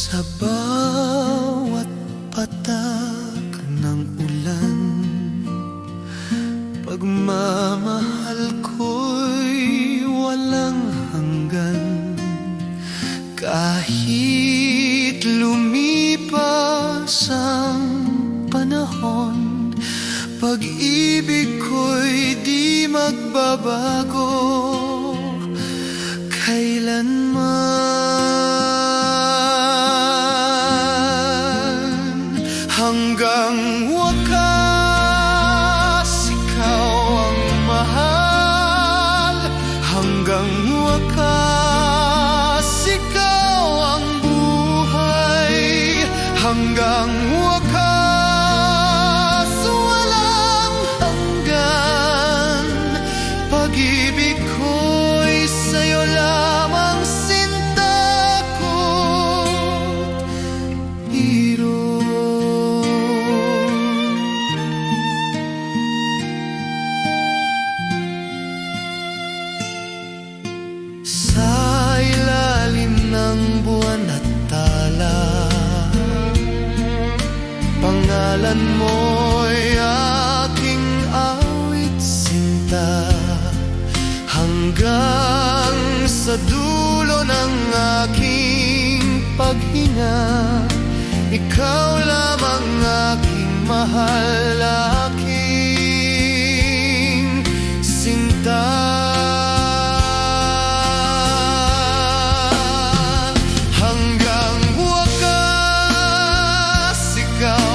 Sa bawat patak ng ulan, pagmamahal ko'y walang hanggan. Kahit lumipas ang panahon, pag-ibig ko'y di magbabago kailanman. Hanggang wakas, ikaw ang mahal. Hanggang wakas, ikaw ang buhay. Hanggang wakas, walang hanggan. Pag-ibig ko'y sa'yo lamang, sinta ko't hiro. Sa ilalim ng buwan at tala, pangalan mo'y aking awit, sinta. Hanggang sa dulo ng aking paghinga, ikaw lamang aking mahal, aking sinta. Hanggang wakas, ikaw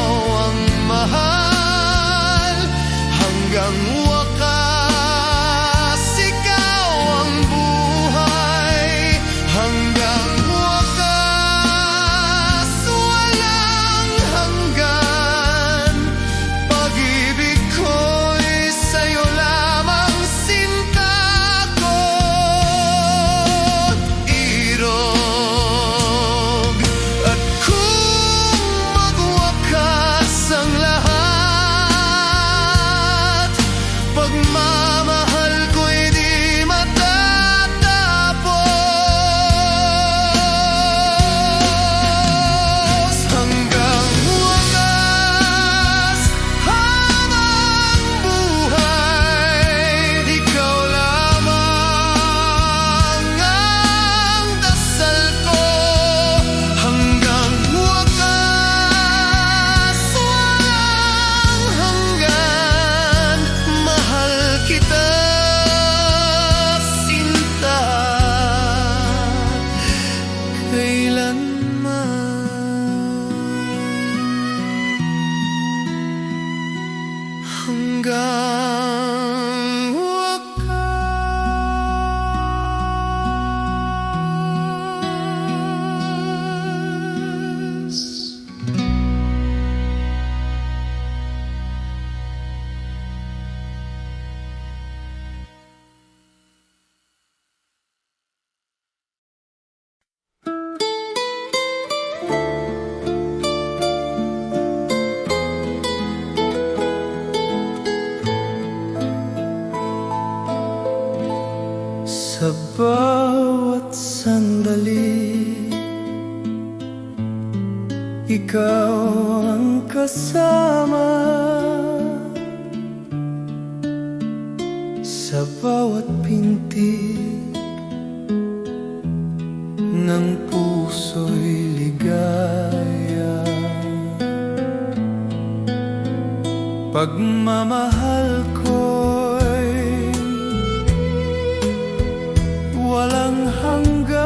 ang mahal. Hanggang wakas, ikaw ang buhay. Hanggang wakas, walang hanggan. Pag-ibig ko'y sa'yo lamang, sinta ko't irog. At kung magwakas ang lahat, pagmamahal ko'y di matatapos. Hanggang wakas, habang buhay, ikaw lamang ang dasal ko. Hanggang wakas, walang hanggan. Mahal kita, sinta, kailanman. Hanggang wakas. Sa bawat sandali, ikaw ang kasama. Sa bawat pintig ng puso'y ligaya. Pagmamahal ko'y walang hanggan.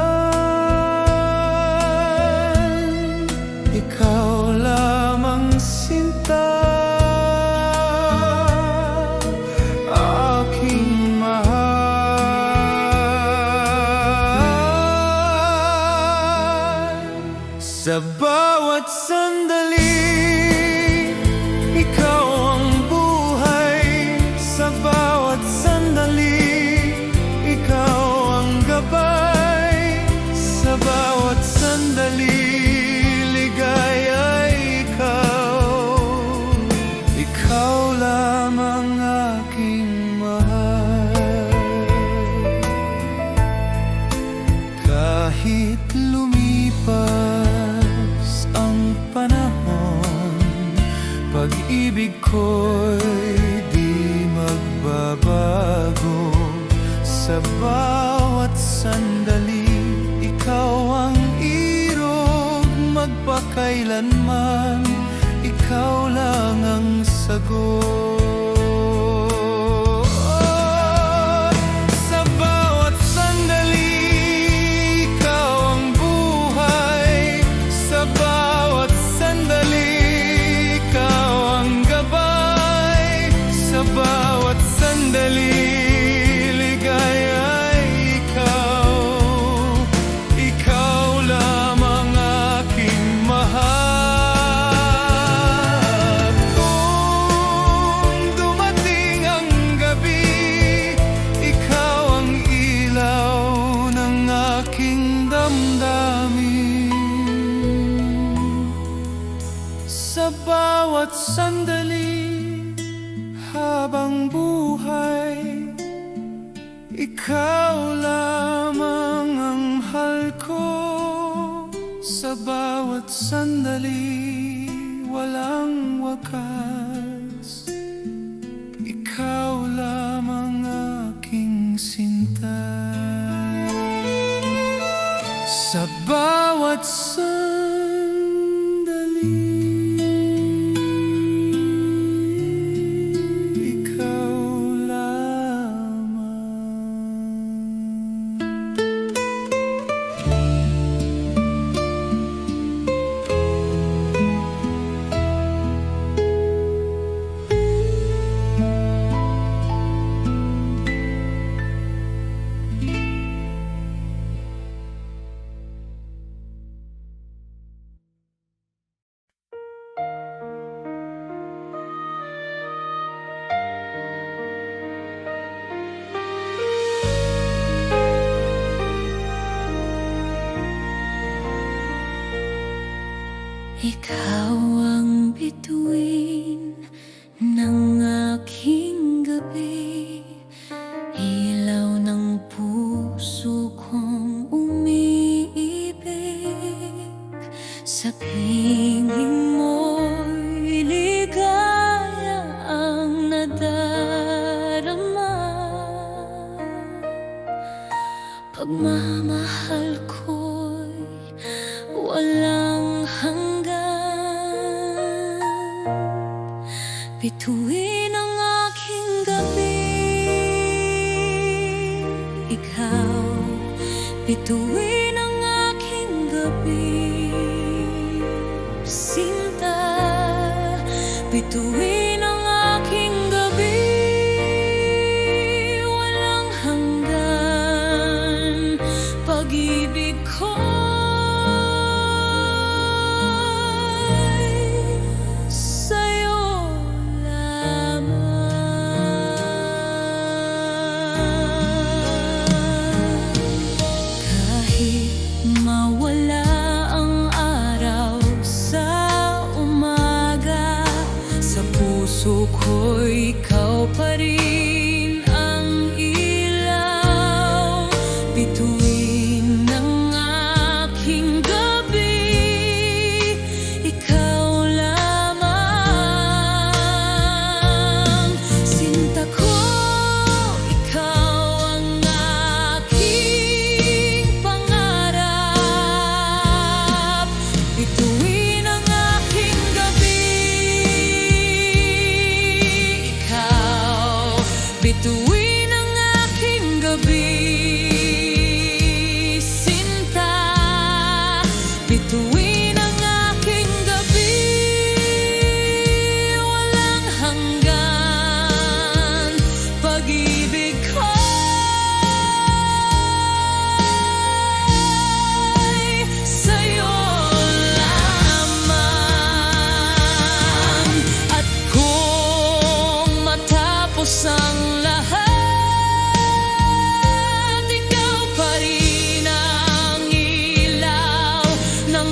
Ikaw lamang, sinta, aking mahal. Sa bawat sandali, ikaw ang buhay. Sa bawat sandali, ikaw ang gabay. Sa bawat sandali, ligaya ikaw. Ikaw lamang aking mahal. Kahit lumipas pag-ibig ko'y di magbabago. Sa bawat sandali, ikaw ang irog, magpakailanman, ikaw lang ang sagot. Sa bawat sandali, ikaw ang buhay. Sa bawat sandali, ikaw ang gabay. Sa bawat sandali, sa bawat sandali habang buhay, ikaw lamang ang mahal ko. Sa bawat sandali, walang wakas, ikaw lamang aking sinta. Sa bawat sandali, ikaw ang bituin ng aking gabi, ilaw ng puso kong umiibig. Sa piling mo'y ligaya ang nadarama, pagmamahal ko'y walang hanggan. Bituin ang aking gabi, ikaw. Bituin ang aking gabi, sinta. Bituin ang aking gabi, walang hanggan. Pag-ibig ko puso ko'y ikaw pa rin ang ilaw. Bituin ng aking gabi, ikaw lamang. Sinta ko, ikaw ang aking pangarap. Bituin ang aking gabi, bituin ang aking gabi, sinta. Bituin ang aking gabi, walang hanggan. Pag-ibig ko'y sa'yo lamang. At kung matapos ang lahat, ikaw pa rin ang ilaw ng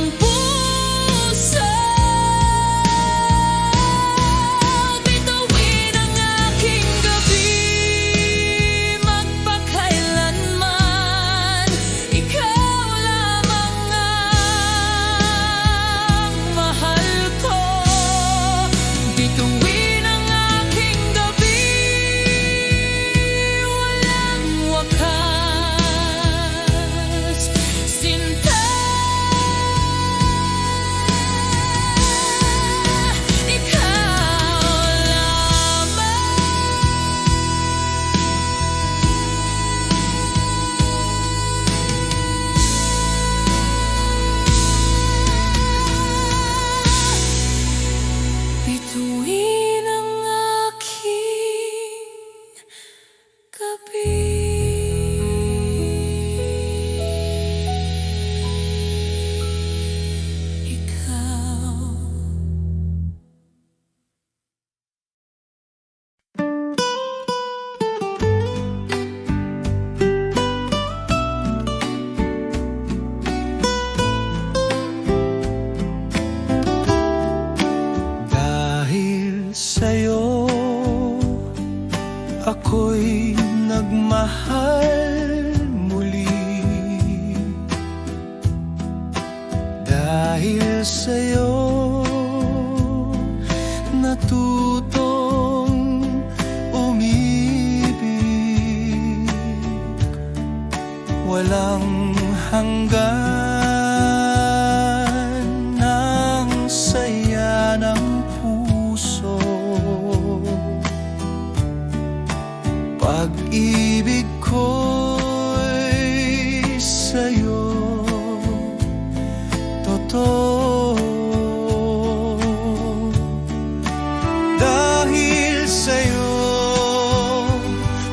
Dahil sa'yo natutong umibig, walang hanggan ang saya ng puso. Pag-ibig ko'y sa'yo totoo. Dahil sa'yo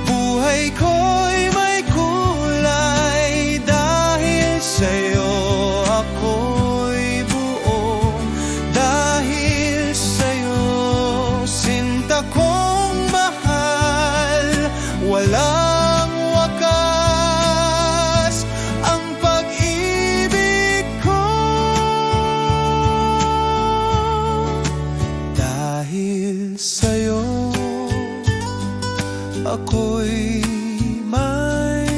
buhay ko'y may kulay. Dahil sa'yo ako'y buo. Dahil sa'yo sinta kong mahal. Walang wakas ang pag-ibig ko. Dahil sa'yo ako'y may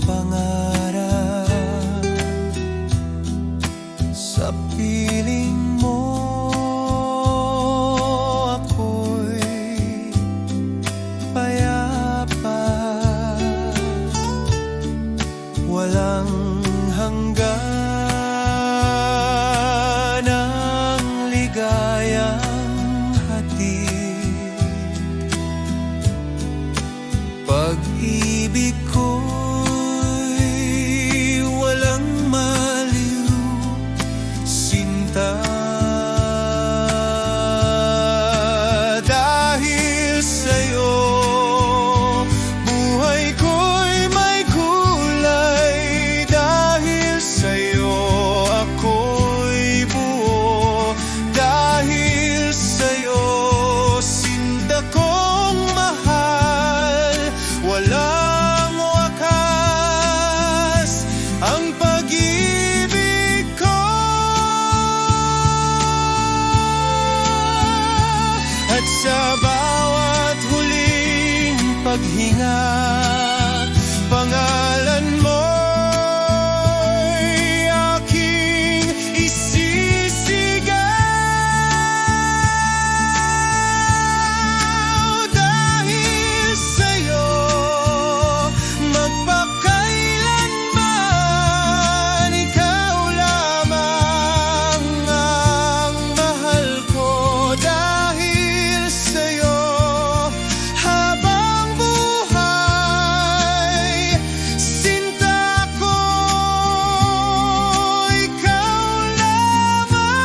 pangarap. Sa piling mo ako'y payapa. Walang hanggan ang ligayang hatid. Pag-ibig ko'y walang maliw, sinta. Dahil sa'yo buhay ko'y may kulay. Dahil sa'yo ako'y buo. Dahil sa'yo sinta kong mahal. Walang wakas ang pag-ibig ko. At sa bawat huling paghinga, pangalan mo'y aking isisigaw. Dahil sa'yo magpakailanman, ikaw lamang ang mahal ko. Dahil sa'yo habang buhay, sinta ko ikaw lamang.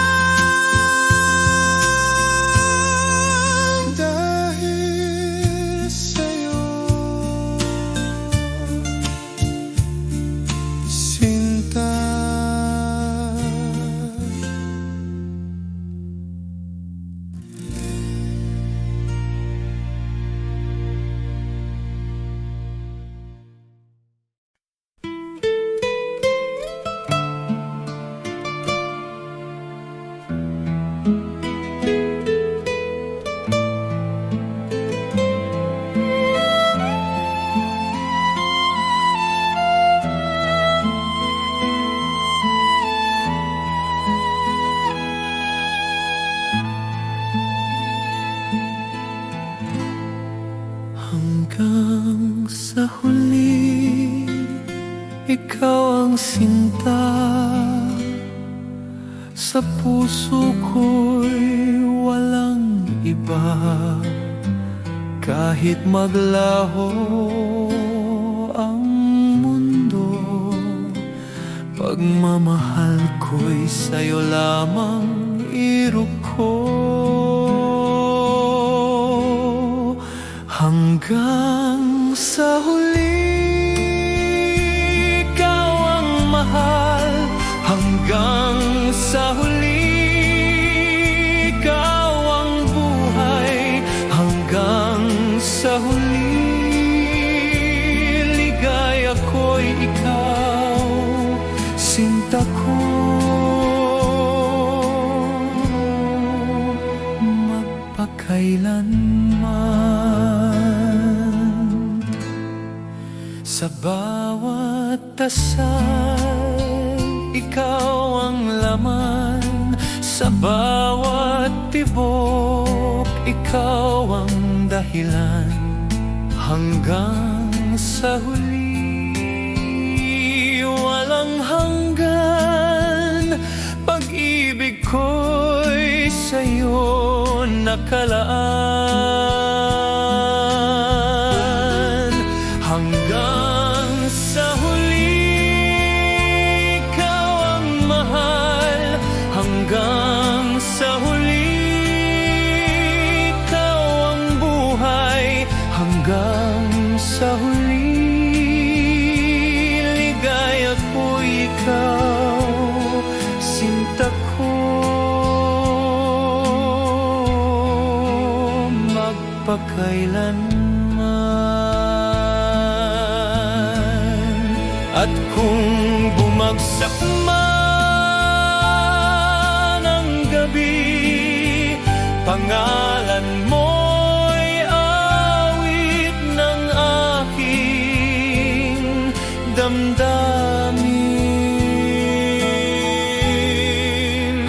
Dahil sa'yo sinta. Hanggang sa huli, ikaw ang sinta. Sa puso ko'y walang iba. Kahit maglaho ang mundo, pagmamahal ko'y sa'yo lamang iruko. Hanggang sa huli, ikaw ang mahal. Hanggang sa huli, ikaw ang buhay. Hanggang sa huli, ligaya ko'y ikaw, sinta ko. Magpakailanman, sa bawat dasal, ikaw ang laman. Sa bawat tibok, ikaw ang dahilan. Hanggang sa huli, walang hanggan. Pag-ibig ko'y sa'yo nakalaan. Hanggang sa huli, ikaw ang mahal. Hanggang sa huli, ikaw ang buhay. Hanggang sa huli, ligaya ko'y ikaw, sinta ko, magpakailanman. At kung bumagsak man ang gabi, pangalan mo'y awit ng aking damdamin.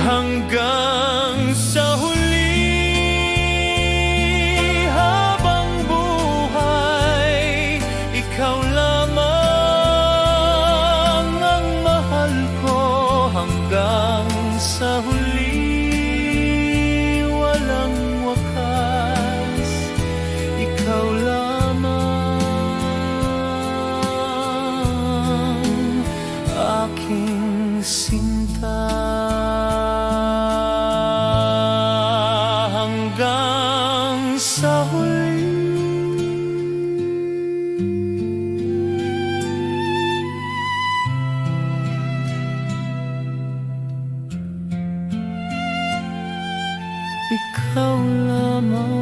Hanggang sa huli, habang buhay, ikaw lamang ang mahal ko. Hanggang sa huli, walang wakas, ikaw lamang aking sinta. Hanggang sa huli. Ikaw lamang.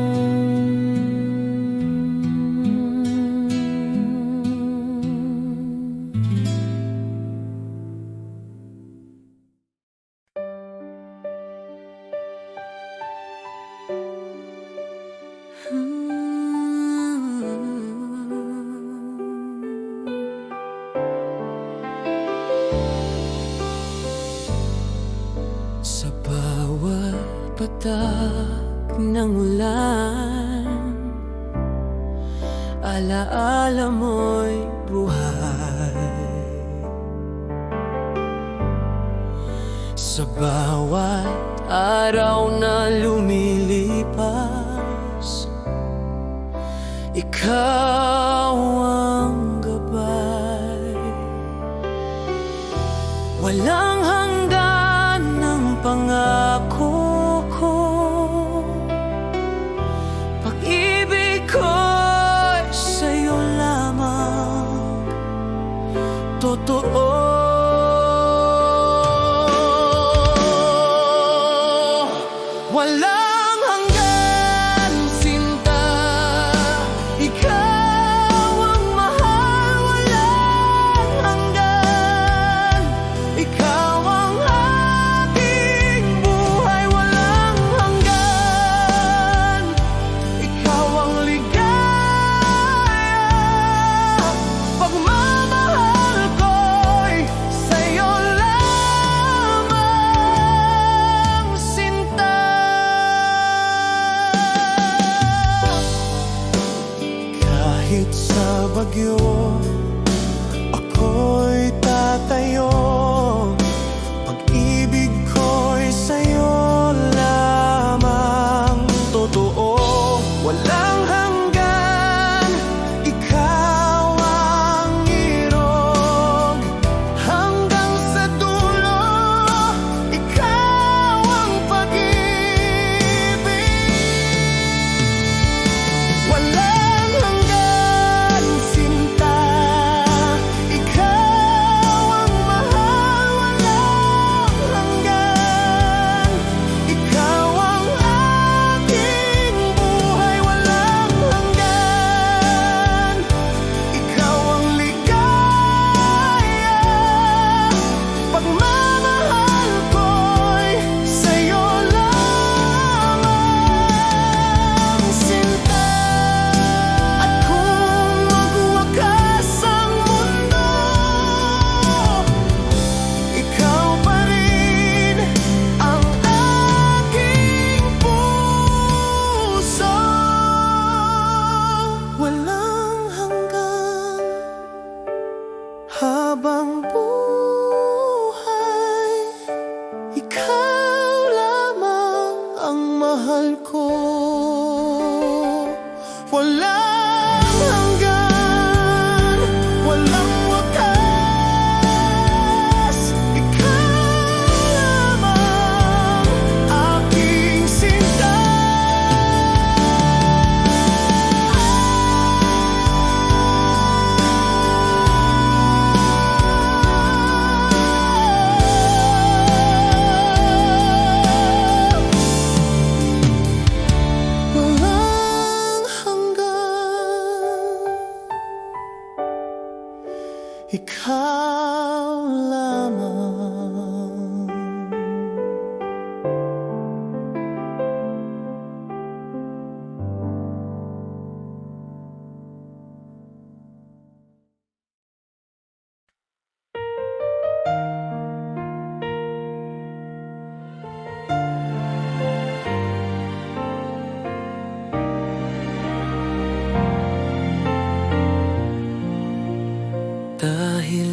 Sa bawat patak ng ulan, alaala mo'y buhay. Sa bawat araw na lumilipas, ikaw ang gabay. Walang hanggan ng pangako ko, pag-ibig ko'y sa'yo lamang totoo. Walang hanggan, sinta, ikaw ang mahal. Walang hanggan, ikaw ang aking buhay. Walang hanggan, ikaw ang ligaya. Pagmamahal ko'y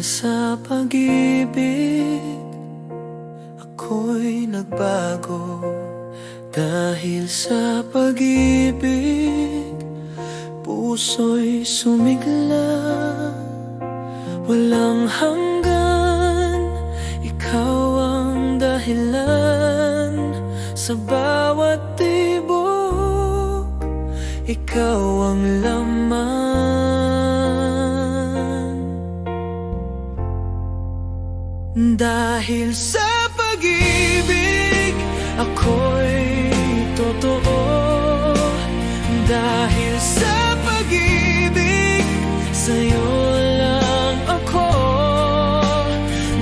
sa pag-ibig ako'y nagbago. Dahil sa pag-ibig puso'y sumigla. Walang hanggan, ikaw ang dahilan sa bawat tibok, ikaw ang laman. Dahil sa pag-ibig ako'y totoo. Dahil sa pag-ibig sa'yo lang ako.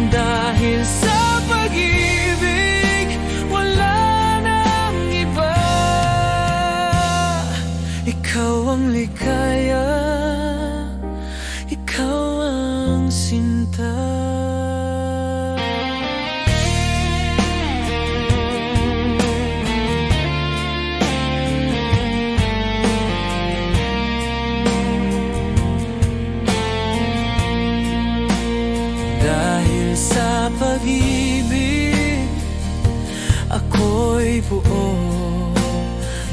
Dahil sa pag-ibig wala nang iba. Ikaw ang ligaya, ikaw ang sinta. Sa pag-ibig ako'y buo.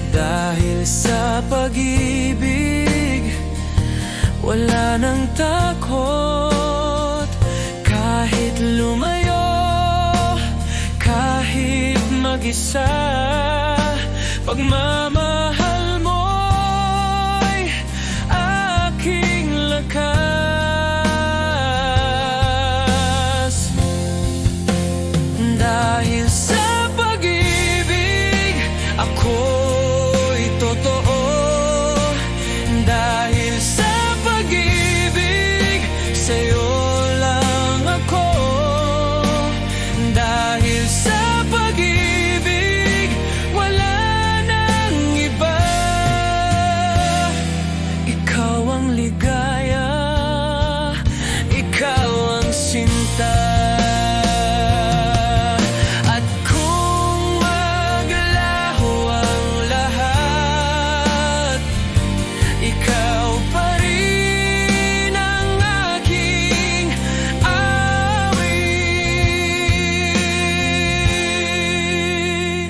Dahil sa pag-ibig wala nang takot. Kahit lumayo, kahit mag-isa, pagmamahal mo'y aking lakas. Dahil sa pag-ibig ako'y totoo. Dahil sa pag-ibig sa'yo lang ako. Dahil sa pag-ibig wala nang iba. Ikaw ang ligaya, ikaw ang sinta.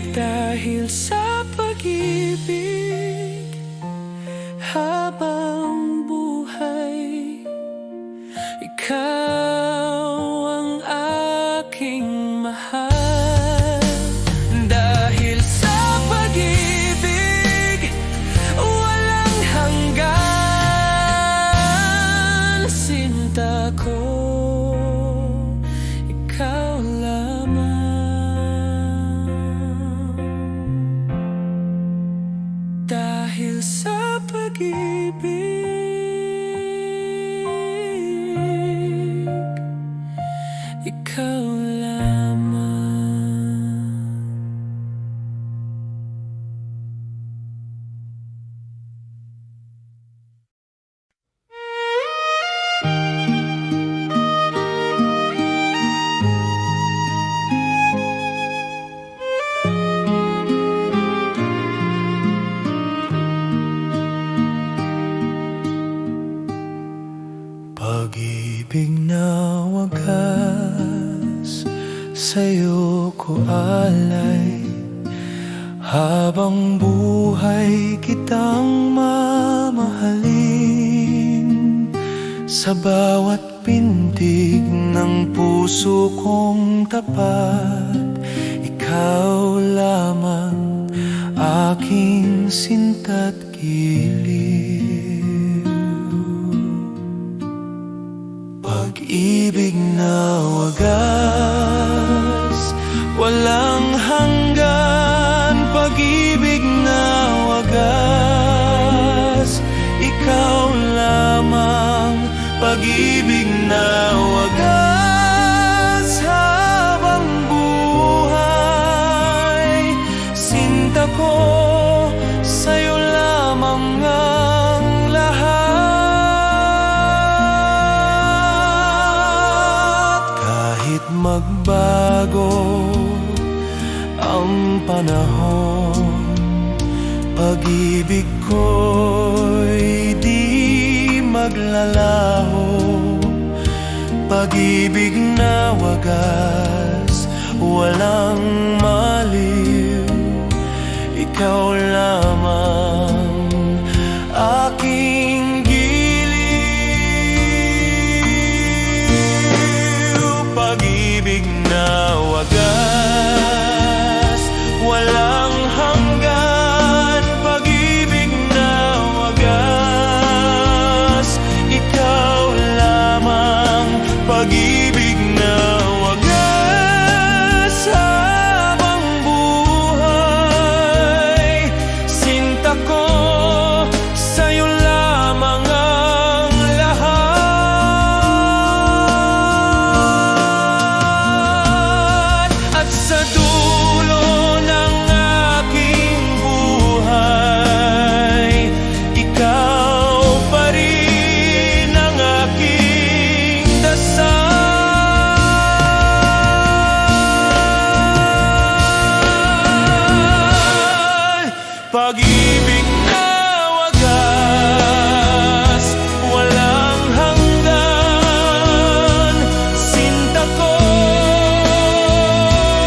Dahil sa pag-ibig habang buhay, ikaw ang aking mahal. Dahil sa pag-ibig walang hanggan, sinta ko, ikaw lamang. Dahil sa pag-ibig ikaw lamang. Pag-ibig na wagas sa'yo ko alay. Habang buhay kitang mamahalin. Sa bawat pintig ng puso kong tapat, ikaw lamang aking sinta't giliw. Pag-ibig na wagas, walang hanggan. Pag-ibig na wagas, ikaw lamang. Pag-ibig na wagas, habang buhay, sinta ko, sa'yo lamang ang lahat. Kahit magbago ang panahon, pag-ibig ko'y di maglalaho. pag-ibig na wagas, walang maliw. Ikaw lamang aking giliw. Pag-ibig na wagas, walang hanggan. Pag-ibig na wagas, ikaw lamang. Pag-ibig na wagas, habang buhay. Sinta ko, sa'yo lamang ang lahat. At sa dulo ng aking buhay, ikaw pa rin ang aking dasal. Pag-ibig na wagas, walang hanggan. Sinta ko,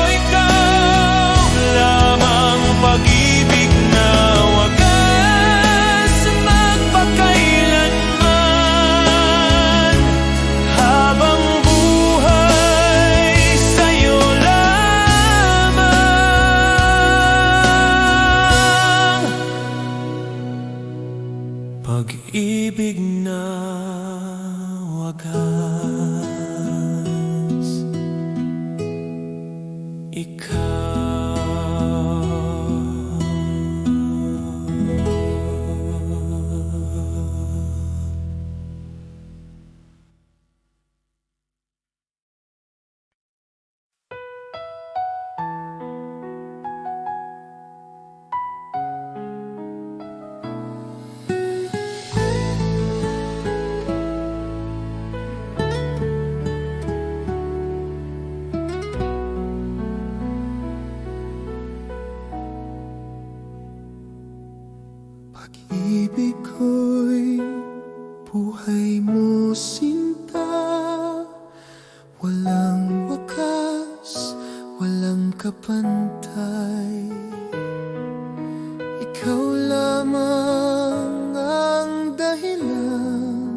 ikaw lamang. Pag-ibig na wagas, magpakailanman. Habang buhay, sa'yo lamang. Pag-ibig na wagas, ikaw. Pag-ibig ko'y buhay mo, sinta. Walang wakas, walang kapantay. Ikaw lamang ang dahilan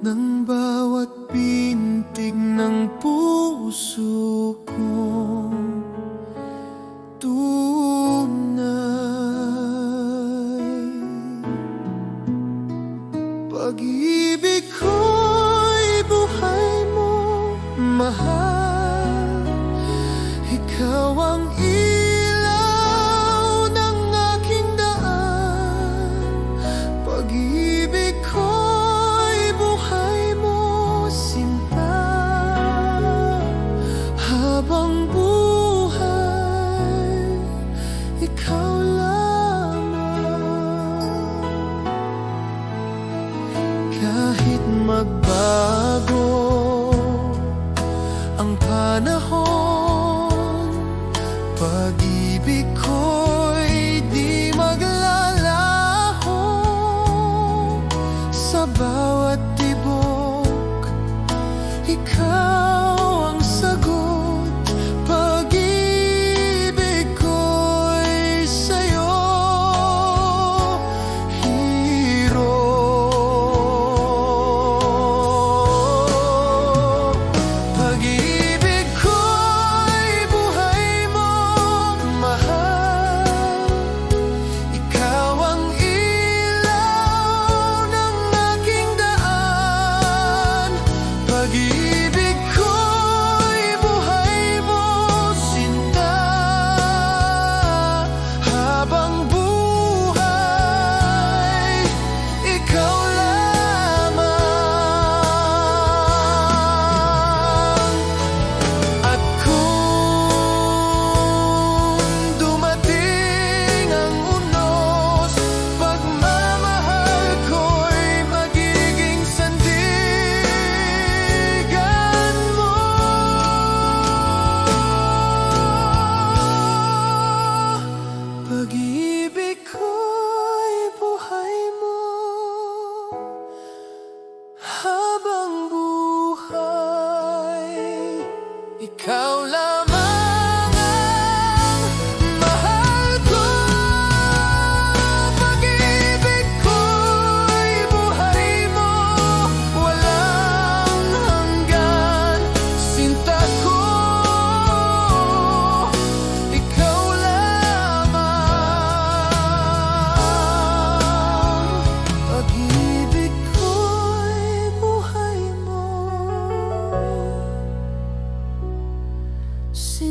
ng bawat pintig ng puso kong pag-ibig ko'y buhay mo, mahal. Ikaw ang ilaw ng aking daan. Pag-ibig ko'y buhay mo, sinta. Habang buhay, ikaw kahit magbago ang panahon, pag-ibig ko'y di maglalaho. Sa bawat tibok, ikaw ang sagot.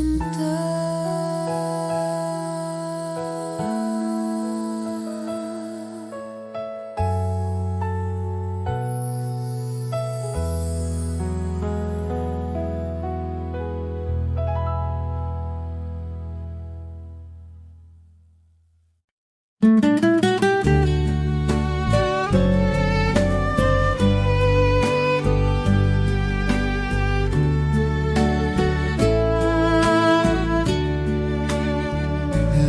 sinta.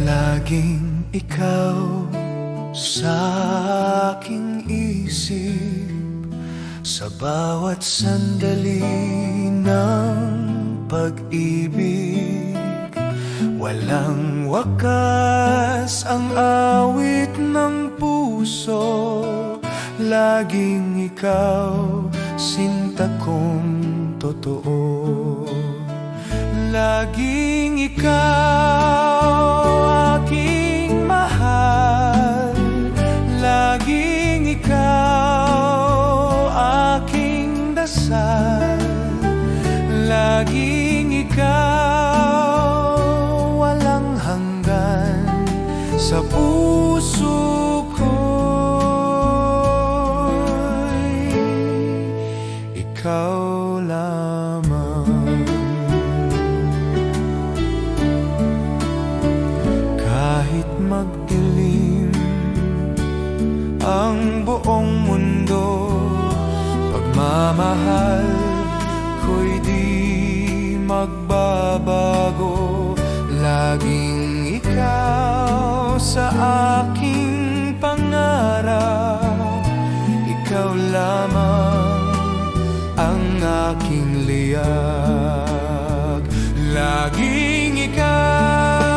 Laging ikaw sa aking isip, sa bawat sandali ng pag-ibig. Walang wakas ang awit ng puso, laging ikaw, sinta kong totoo. Laging ikaw aking mahal, laging ikaw aking dasal, laging ikaw walang hanggan sa puso ko'y ikaw lamang. Kahit magdilim ang buong mundo, pagmamahal ko'y di magbabago. Laging ikaw sa aking pangarap, ikaw lamang ang aking liyag. Laging ikaw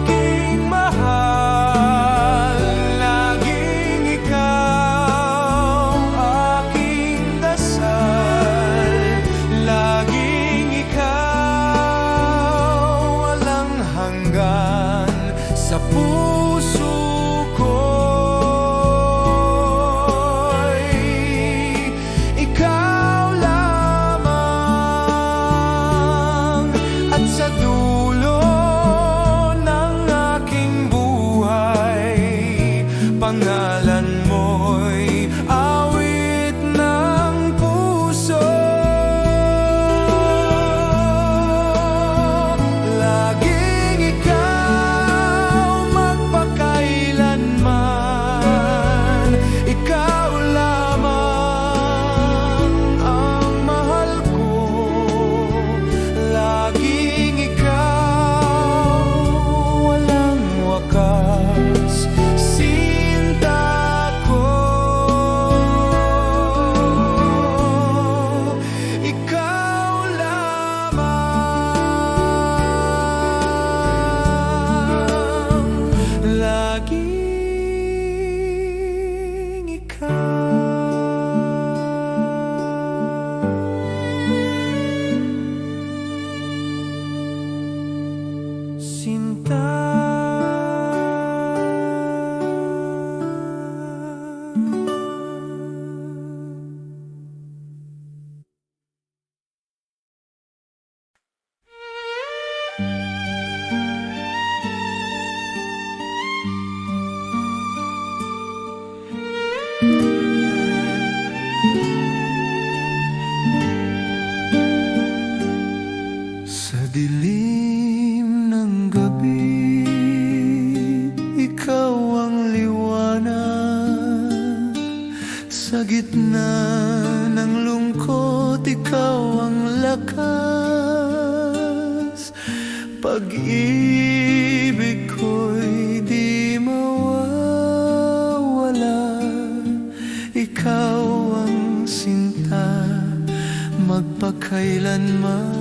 aking mahal, laging ikaw aking dasal, laging ikaw walang hanggan sa puso ko'y ikaw lamang. At sa dulo ng aking buhay, pangalan mo'y awit ng puso. Laging ikaw magpakailanman, ikaw lamang ang mahal ko. Laging ikaw walang wakas, sinta ko. Ikaw lamang, laging ikaw. Sinta. Sa dilim ng gabi, ikaw ang liwanag. Sa gitna ng lungkot, ikaw ang lakas. Pag-ibig ko'y di mawawala, ikaw ang sinta magpakailanman.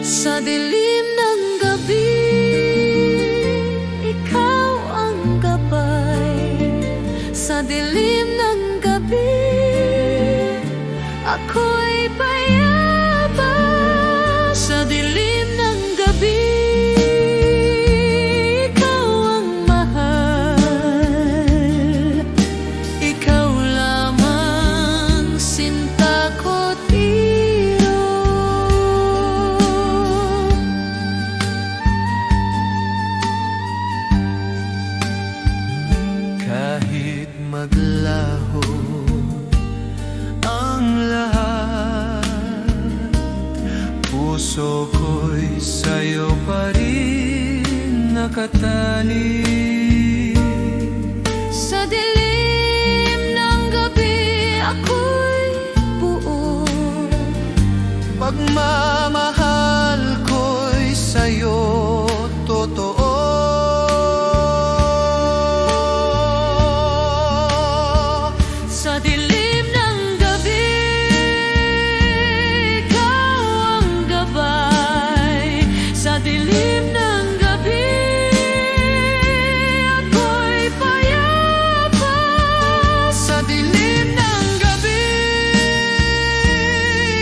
Sa dilim ng gabi, ikaw ang gabay. Sa dilim ng gabi, ako'y payapa. Sa dilim ng gabi, ikaw ang mahal. Ikaw lamang sinta ko, di puso ko'y sa'yo pa rin nakatali. Sa dilim ng gabi ako'y buo. Pagmamahal ko'y sa'yo totoo. Sa dilim ng gabi, ikaw ang gabay. Sa dilim ng gabi, ako'y payapa. Sa dilim ng gabi,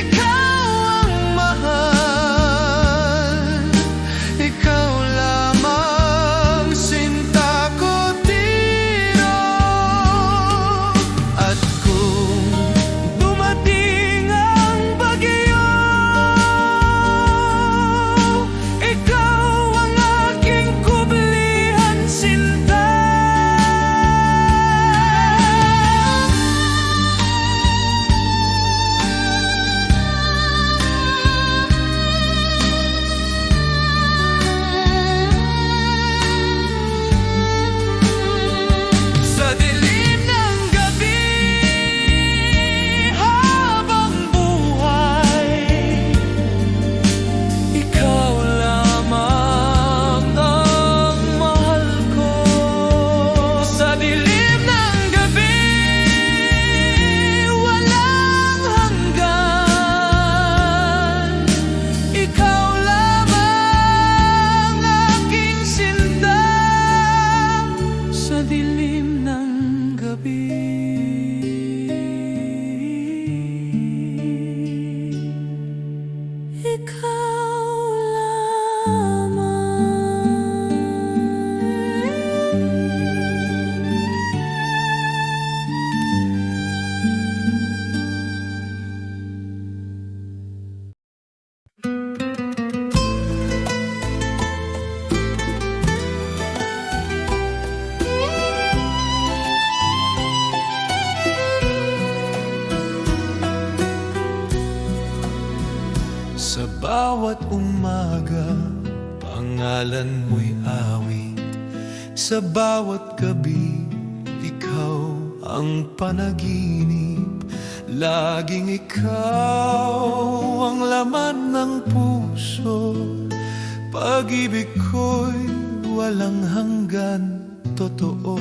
ikaw ang mahal. Ikaw lamang sinta ko tiro. At kung Dumating ang bagyo, ikaw ang aking kublihan, sinta. Sa dilim ng gabi, habang buhay, ikaw lamang ang mahal ko. Sa dilim ng gabi, walang hanggan, ikaw lamang aking sinta. Sa dilim ng gabi, ikaw lamang. sa bawat umaga, pangalan mo'y awit. Sa bawat gabi, ikaw ang panaginip. Laging ikaw ang laman ng puso. Pag-ibig ko'y walang hanggan, totoo.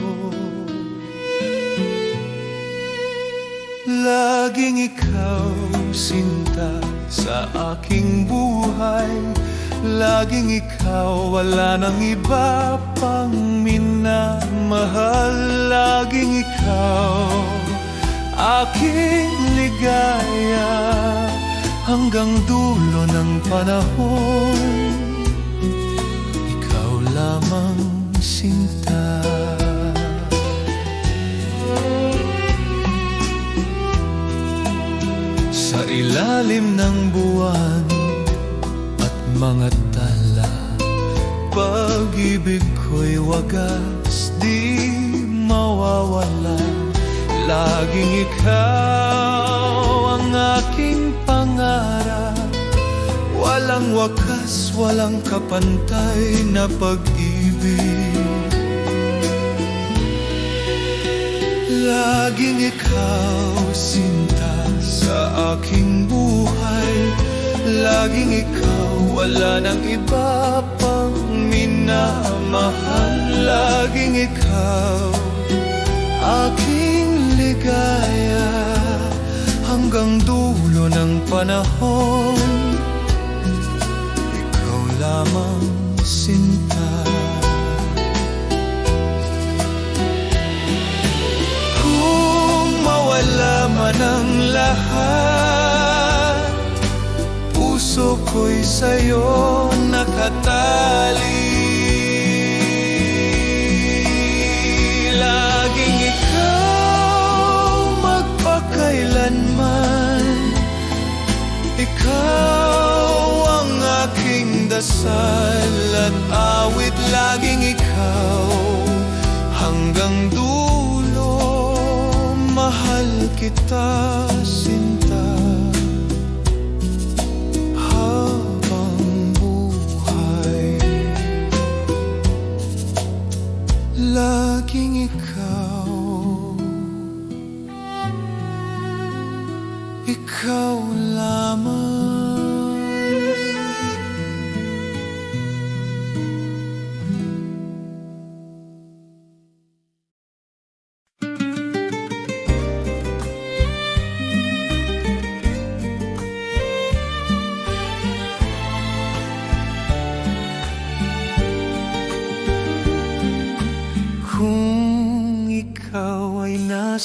Laging ikaw, sinta, sa aking buhay. Laging ikaw, wala nang iba pang minamahal. Laging ikaw, aking ligaya, hanggang dulo ng panahon. Ikaw lamang, sinta. Sa ilalim ng buwan at mga tala, pag-ibig ko'y wagas, di mawawala. Laging ikaw ang aking pangarap. Walang wakas, walang kapantay na pag-ibig. Laging ikaw, sinta, sa aking buhay. Laging ikaw, wala nang iba pang minamahal. Laging ikaw, aking ligaya, hanggang dulo ng panahon. Ikaw lamang, sinta. Kung mawala man ang lahat, puso ko'y sa'yo nakatali. Laging ikaw, magpakailanman. Ikaw ang aking dasal at awit. Laging ikaw, hanggang dulo, mahal kita, sinta. Habang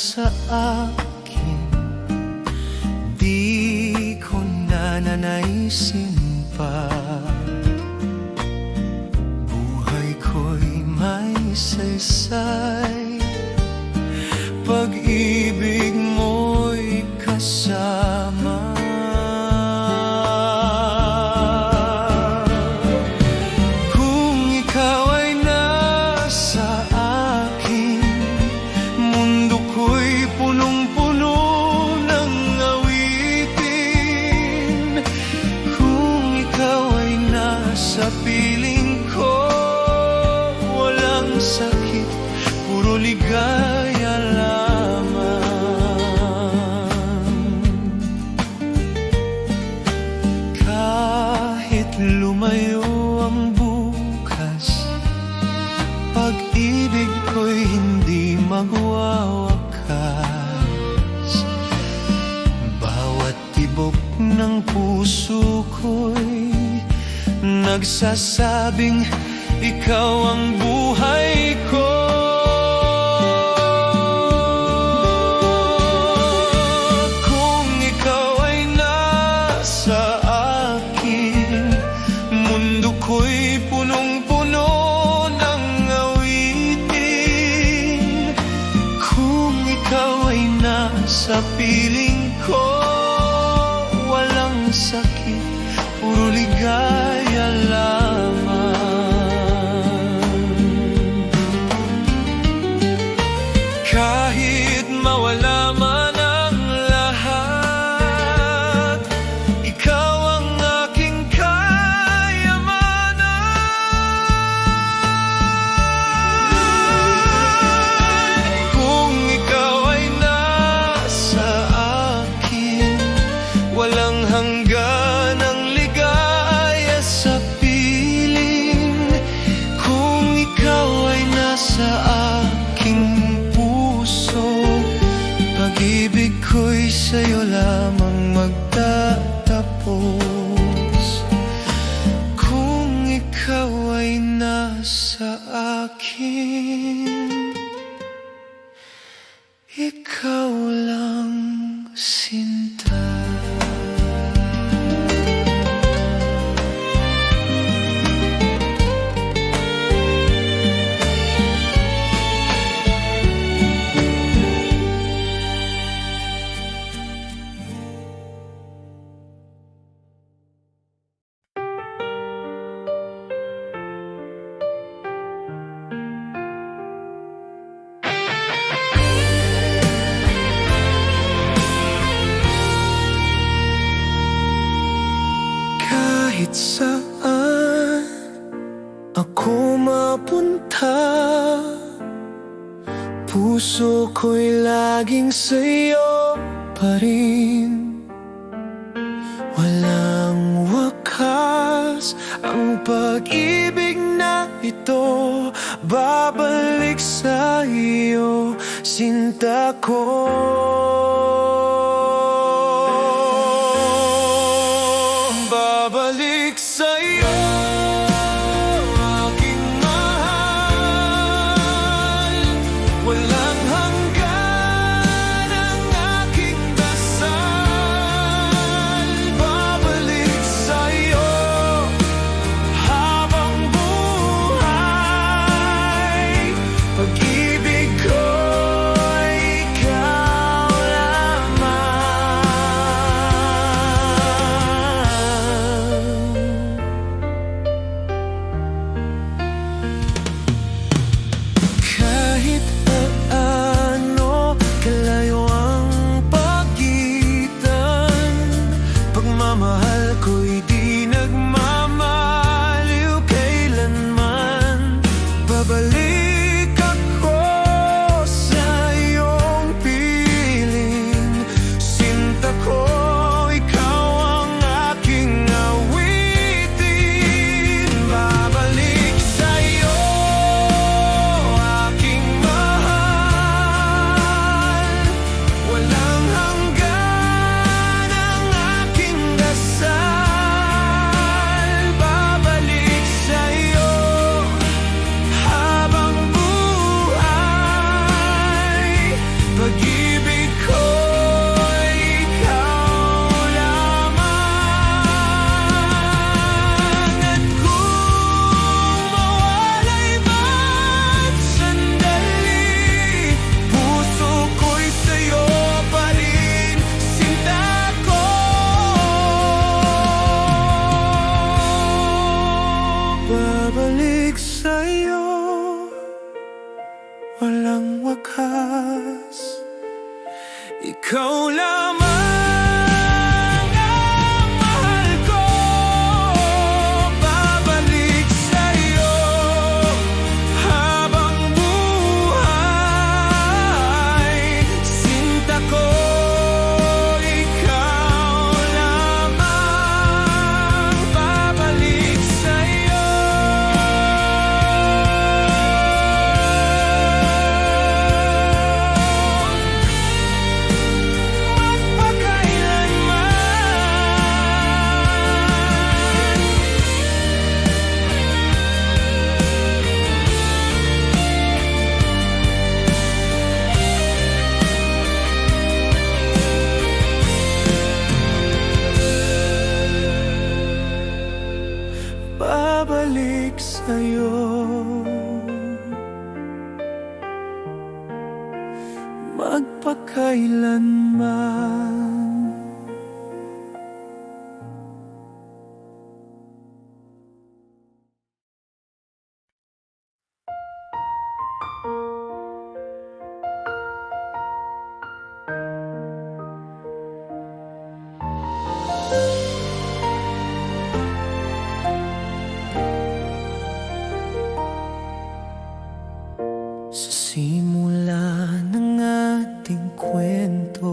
sa akin, di ko na nanaisin pa. Buhay ko'y may saysay, pag-ibig mo'y kasama. Kung ikaw ay nasa akin, mundo ko'y punong-puno ng awitin. Kung ikaw ay nasa piling ko, walang sakit, puro ligaya lamang. Kahit lumayo ang bukas, pag-ibig ko'y hindi magwawakas. Bawat tibok ng puso ko'y nagsasabing ikaw ang buhay ko. Kung ikaw ay nasa akin, mundo ko'y punong-puno ng awitin. Kung ikaw ay nasa piling ko, walang sakit, puro ligaya lamang. Kahit mawala man ang lahat, ikaw ang aking kayamanan. Kung ikaw ay nasa akin, walang hanggan ang ligaya sa piling. Kung ikaw ay nasa aking puso, pag-ibig ko'y sa'yo lamang magtatapos. Kung ikaw ay nasa akin, ikaw lang sinta. Kahit saan ako mapunta, puso ko'y laging sa'yo pa rin. Walang wakas ang pag-ibig na ito, babalik sa iyo, sinta ko. Babalik sa'yo, aking mahal. Walang hanggan ang aking dasal. Babalik sa'yo habang buhay. Pag-ibig ko'y ikaw sa'yo, magpakailanman. Sa simula ng ating kwento,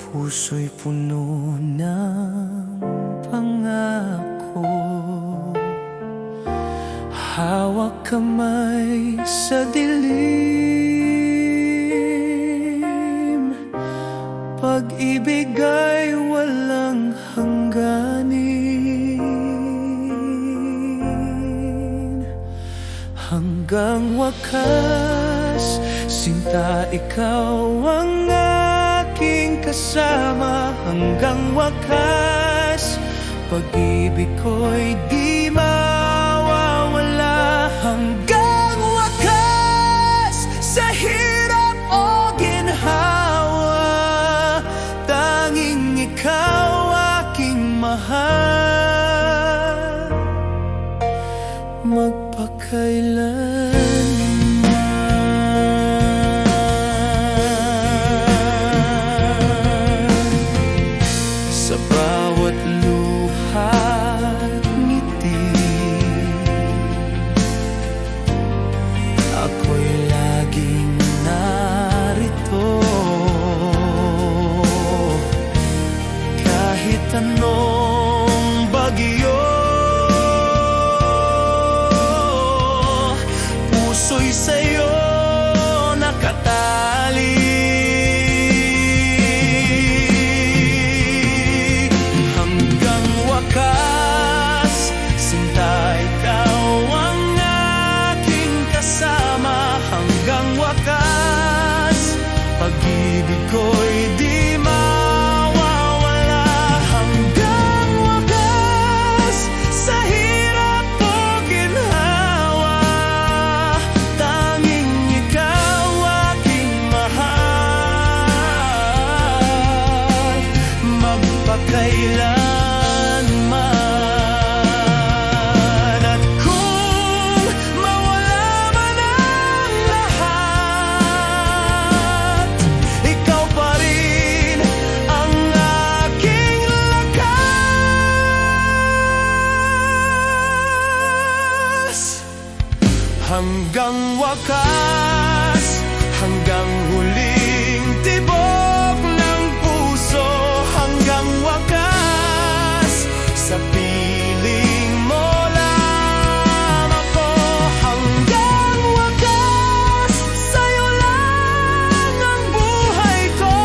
puso'y puno ng pangako. Hawak kamay sa dilim, pag-ibig ay walang hangganin. Hanggang wakas, sinta, ikaw ang aking kasama. Hanggang wakas, pag-ibig ko'y di mawawala. Hanggang wakas, sa hirap o ginhawa, tanging ikaw aking mahal, magpakailanman. Sa bawat luha't ngiti, ako'y laging narito. Kahit anong bagyo, puso'y sa'yo nakatali. Hanggang wakas, sinta, ikaw ang aking kasama. Hanggang wakas, pag-ibig ko'y di mawawala. Hanggang wakas, sa hirap o ginhawa, tanging ikaw aking mahal, magpakailanman. At kung mawala man ang lahat, ikaw pa rin ang aking lakas. Hanggang wakas, hanggang huling tibok ng puso. Hanggang wakas, sa piling mo lang ako. Hanggang wakas, sa'yo lang ang buhay ko.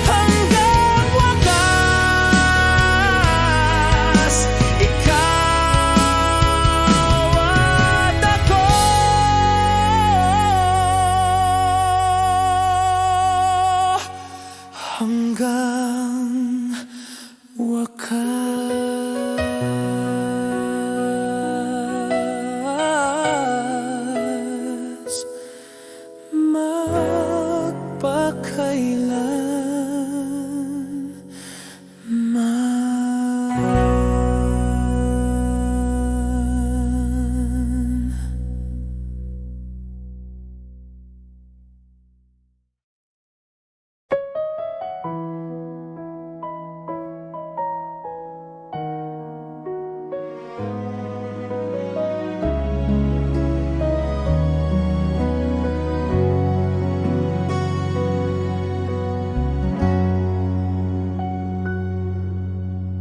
Hanggang wakas, ikaw at ako. Hanggang wakas, magpakailanman.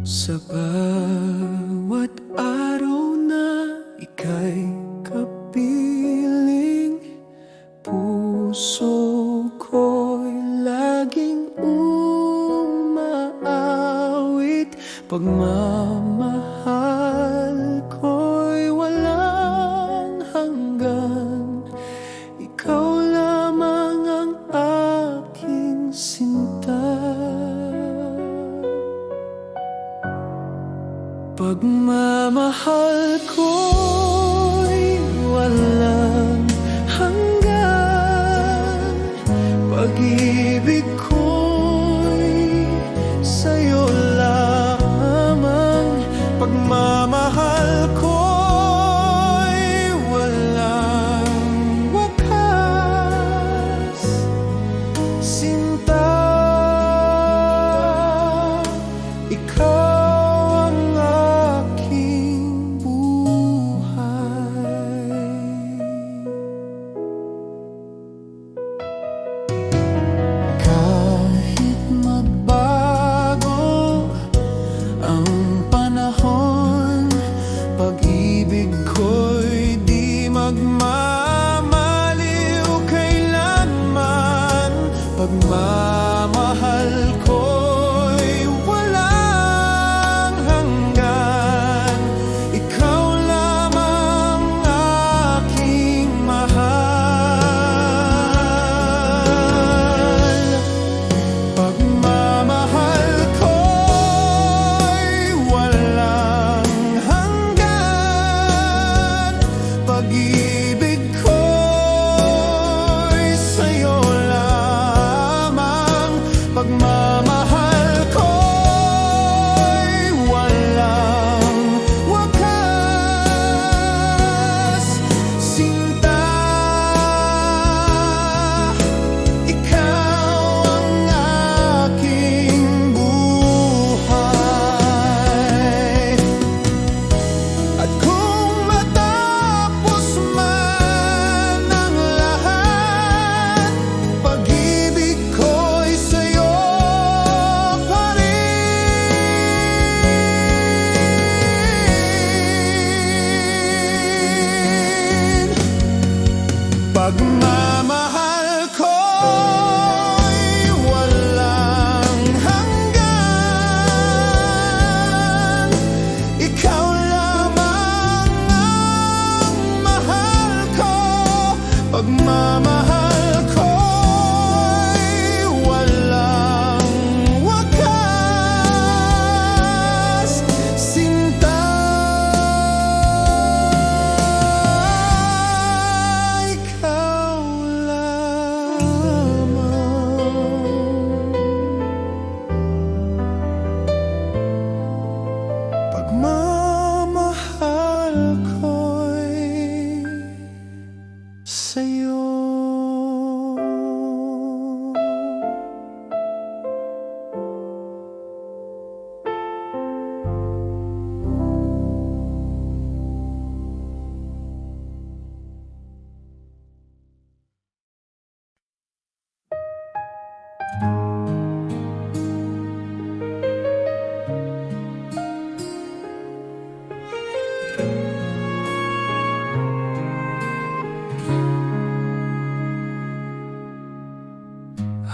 Sa bawat araw na ika'y kapiling, puso ko'y laging umaawit. Pagmamahal ko'y walang hanggan, ikaw lamang ang aking sinta. Pagmamahal ko'y walang hanggan, pag-ibig ko'y sa'yo lamang. Pagmamahal ko'y walang wakas, sinta, ikaw magmamaliw kailanman. Pagmamahal ko'y walang hanggan, ikaw lamang aking mahal. Pagmamahal ko'y walang hanggan, pag-ibig ko'y sa'yo lamang. Pagmamahal ko'y walang wakas, sinta, ikaw ang aking buhay. At kung matapos man ang lahat, pag-ibig ko'y sa'yo pa rin. Pagmamahal ko'y walang hanggan, ikaw lamang ang mahal ko. Pagmamahal ko'y walang wakas, sinta, ikaw lamang. Pagmamahal ko'y sa'yo.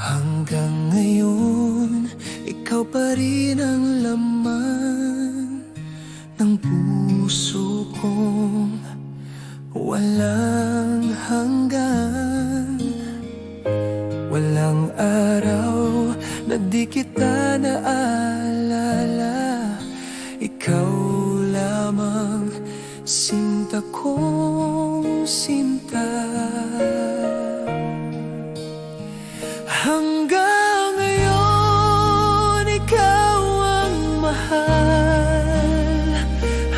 Hanggang ngayon, ikaw pa rin ang laman ng puso kong walang hanggan. Walang araw na di kita naalala, ikaw lamang, sinta kong sinta. Hanggang ngayon, ikaw ang mahal.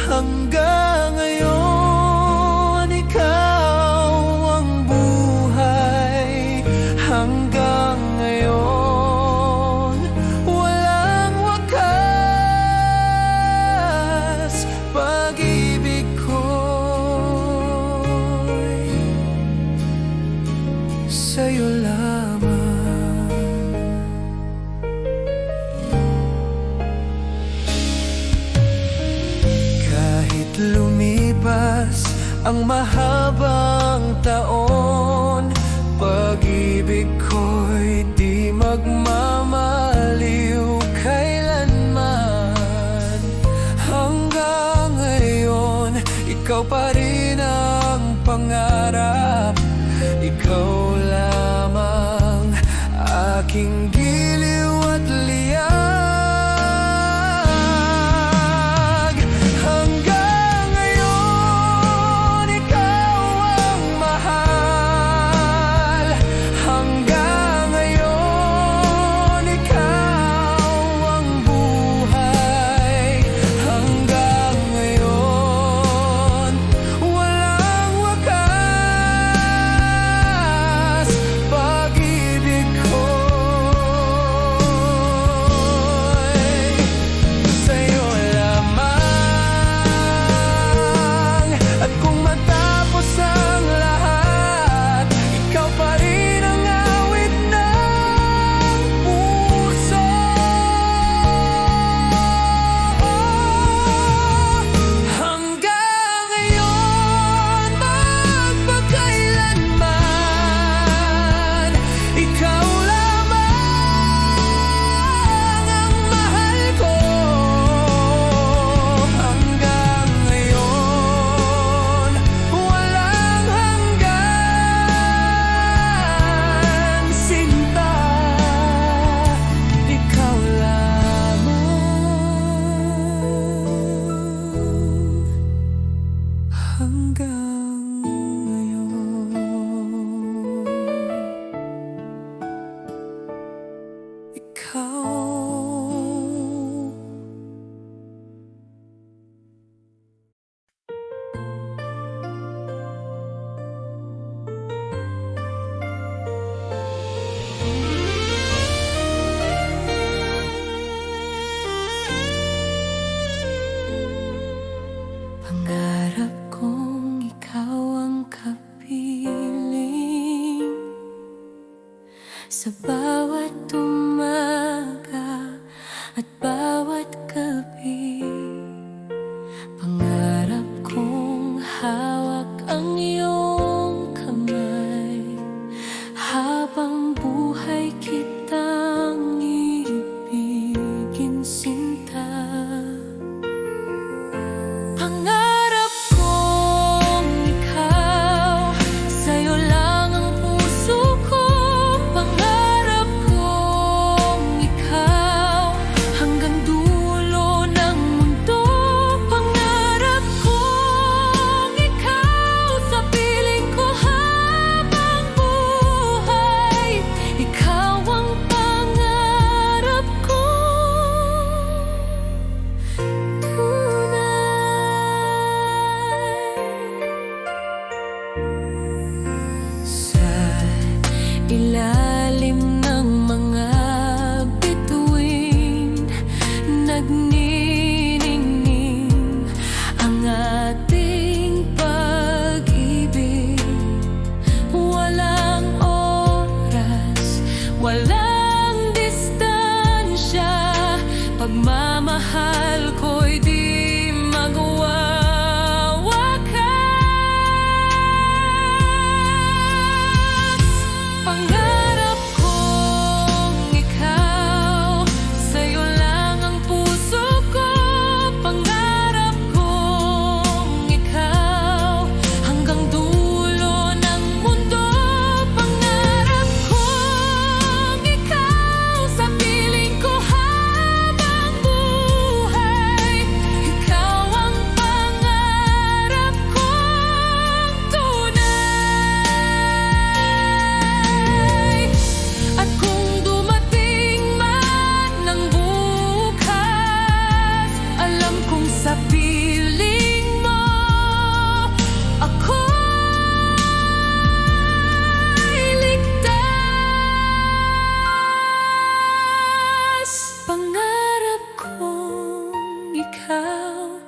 Hanggang ngayon, ikaw ang buhay. Hanggang ngayon, walang wakas, pag-ibig ko'y sa'yo lamang. Lumipas ang mahabang taon, pag-ibig ko'y di magmamaliw kailanman. Hanggang ngayon, ikaw pa rin ang pangarap, ikaw lamang aking giliw at liyag. Pangarap kong ikaw ang kapiling sa bawat umaga at bawat gabi. Pangarap kong hawak ang iyong kamay habang buhay kitang ibigin, sinta. Pangarap kong ikaw, sa'yo lang ang puso ko. Pangarap kong ikaw, hanggang dulo ng mundo. Pangarap kong ikaw, sa piling ko habang buhay. Ikaw ang pangarap ko. Sa ilalim ng mga bituin, nagniningning ang ating pag-ibig. Walang oras, walang distansya, pagmamahal ko'y di magwawakas. Pangarap kong ikaw, sa'yo lang ang puso ko. Pangarap kong ikaw, hanggang dulo ng mundo. Pangarap kong ikaw, sa piling ko habang buhay. Ikaw ang pangarap kong tunay. At kung dumating man ang bukas, alam kong sa piling mo ako'y ligtas. Pangarap kong ikaw,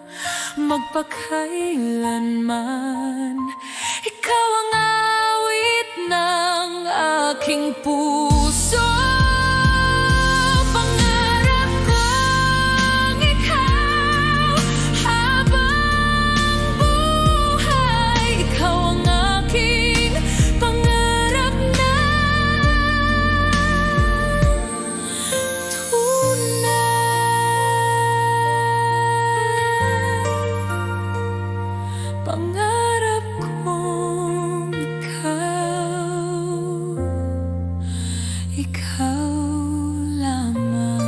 magpakailanman. Ikaw ang awit ng aking puso. Pangarap kong ikaw, habang buhay. Ikaw ang aking pangarap na tunay. Pangarap kong ikaw lamang.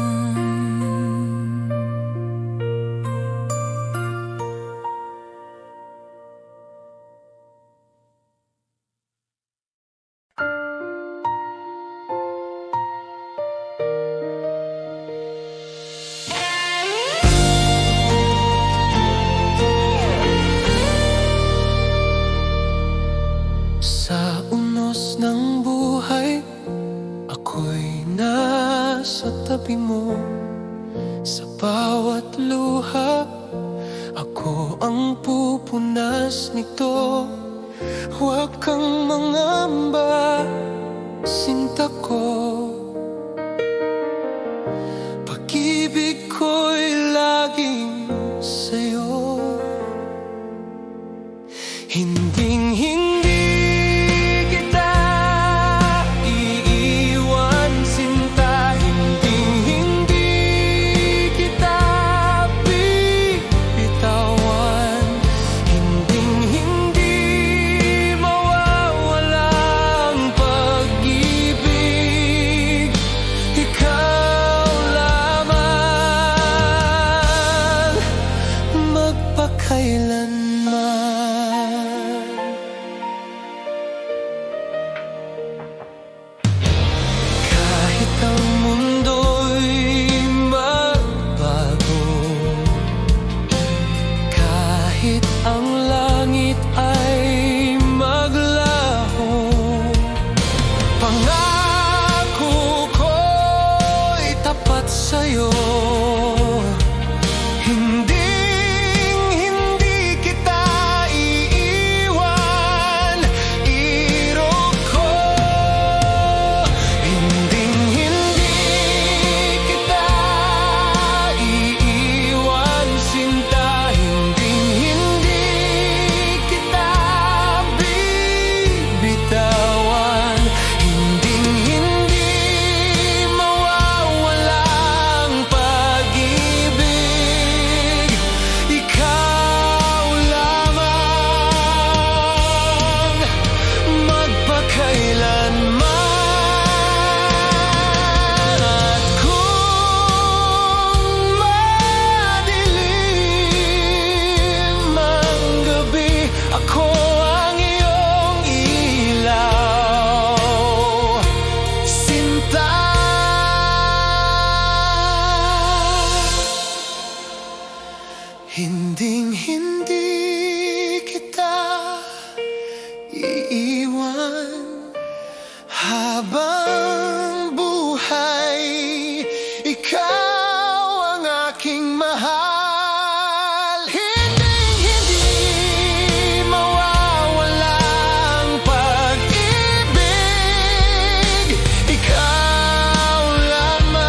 Sa unos ng buhay, ako'y nasa tabi mo. Sa bawat luha, ako ang pupunas nito. Huwag kang mangamba, sinta ko. Pag-ibig ko'y laging sa'yo. Hinding-hindi kita iiwan, sinta. Hinding-hindi kita bibitawan. Hinding-hindi mawawala ang pag-ibig. Ikaw lamang. sa'yo. Hindi kita iiwan, iro ko. Hindi kita iiwan, sinta. Hindi kita bibitawan. Hindi mawawala ang pag-ibig. Ikaw lamang magpakailanman. At kung madilim ang gabi, ako ang iyong ilaw, sinta. Hindi kita iiwan habang buhay. Ikaw ang aking mahal. Hindi mawawala ang pag-ibig. Ikaw lamang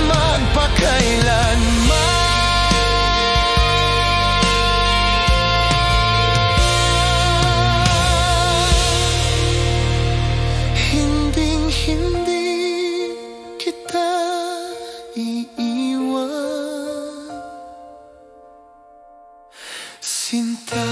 magpakailanman. Hindi kita iiwan, sinta.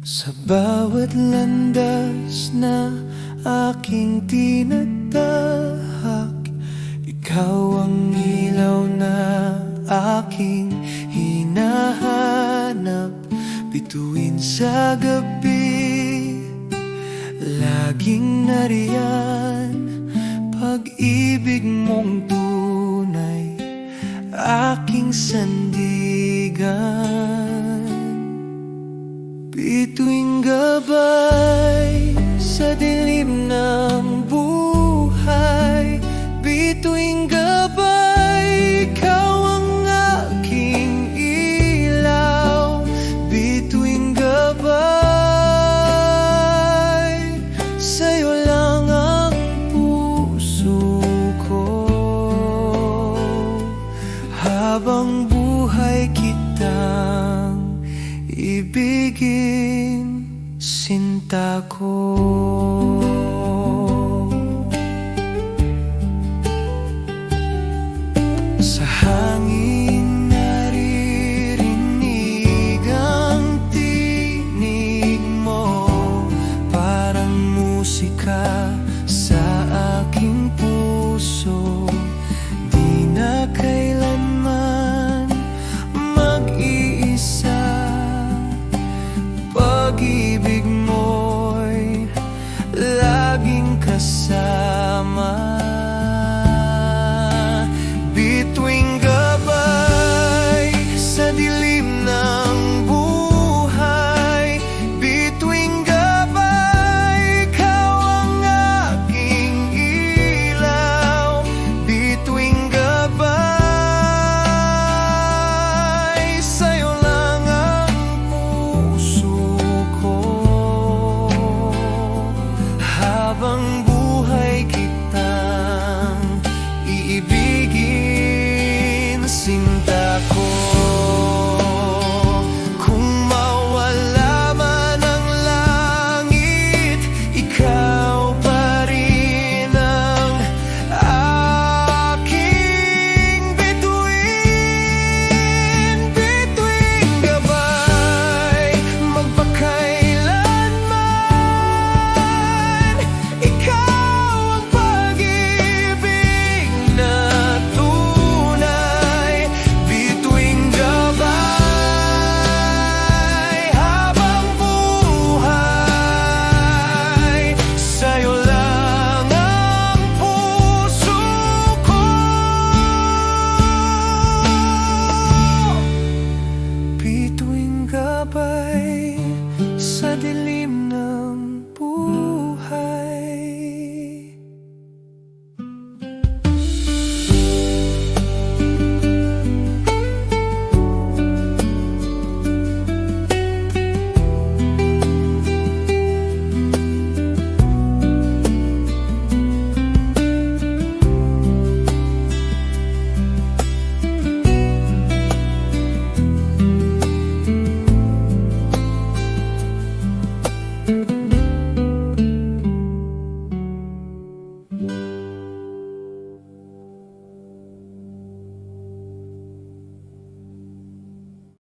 Sa bawat landas na aking tinatahak, ikaw ang ilaw na aking hinahanap. Bituin sa gabi, laging nariyan. Pag-ibig mong tunay, aking sandigan. Bituing gabay sa dilim ng buhay, bituing gabay, ikaw ang aking ilaw. Bituing gabay, sa'yo lang ang puso ko. Habang buhay kitang ibigin, sinta ko. Sa hangin naririnig ang tinig mo, parang musika sa aking puso. Di na kailanman mag-iisa, pag-ibig mo'y sa dilim ng buhay. Thank